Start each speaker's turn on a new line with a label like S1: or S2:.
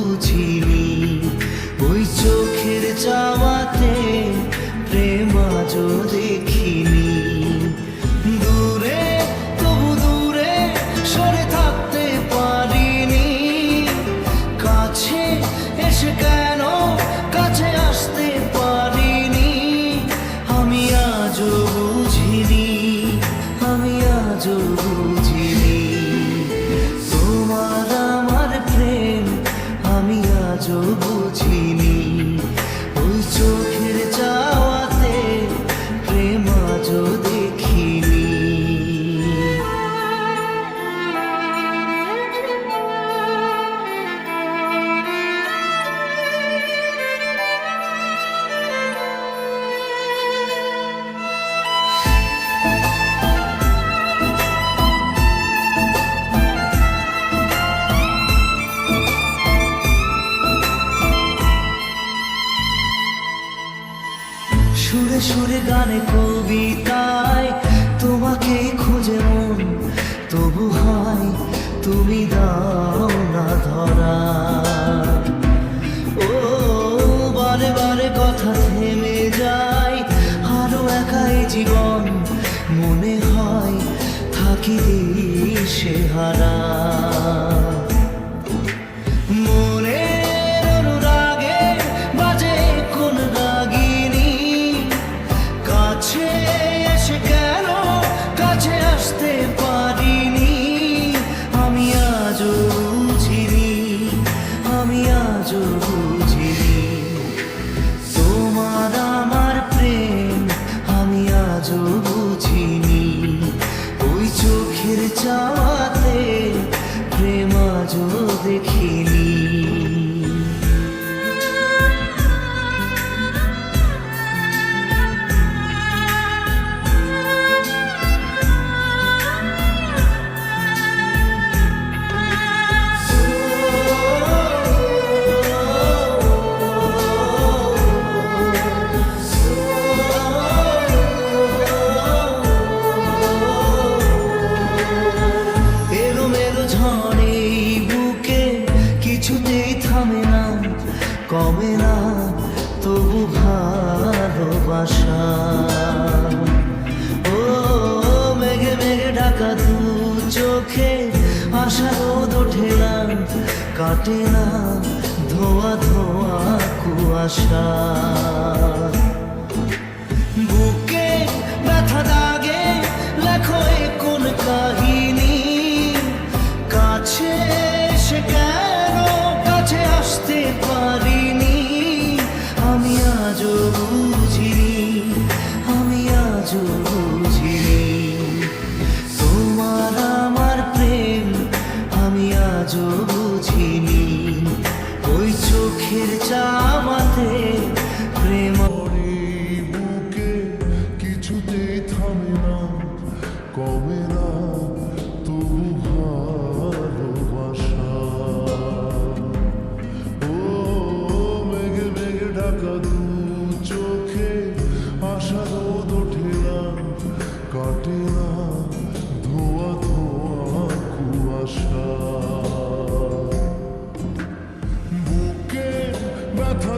S1: বুঝিনি, ওই চোখের চাওয়াতে প্রেম আজও দেখিনি। দূরে তবু দূরে সরে থাকতে পারিনি, কাছে এসে কেন কাছে আসতে পারিনি। আমি আজও বুঝিনি, আমি আজও বুঝিনি তোমার আমার প্রেম, আমি আজও বুঝিনি। ওই চোখের চাওয়াতে প্রেম আজও দেখিনি। সুরে সুরে গানে কবিতায় তোমাকে খুঁজে মন, তবু হয় তুমি দাও না ধরা। ও বারে বারে কথা থেমে যায়, আরো একাই জীবন মনে হয় থাকি দিশে হারা। এসে কেন কাছে আসতে পারিনি, আমি আজও বুঝিনি, আমি আজও বুঝিনি তোমার আমার প্রেম, আমি আজও বুঝিনি। ওই চোখের চাওয়াতে প্রেম আজও দেখিনি। কিছুতেই থামে না, কমে না তবু ভালোবাসা। ও মেঘে মেঘে ঢাকা দু চোখে আশা রোদ ওঠে না, কাটে না ধোয়া ধোয়া কুয়াশা। বুকে ব্যথা দাগে লেখো এ কোন কাহিনী, কাছে এসে কেন কাছে আসতে পারিনি। আমি আজও বুঝিনি, আমি আজও বুঝিনি তোমার আমার প্রেম, আমি আজও বুঝিনি। ওই চোখের চাওয়াতে প্রেম
S2: বুকে কিছুতেই থামে না, কমে না তবু ভালোবাসা। ও মেঘে মেঘে ঢাকা দু চোখে আশা রোদ ওঠে না, কাটে না ধোয়া ধোয়া কুয়াশা। বুকে ব্যথা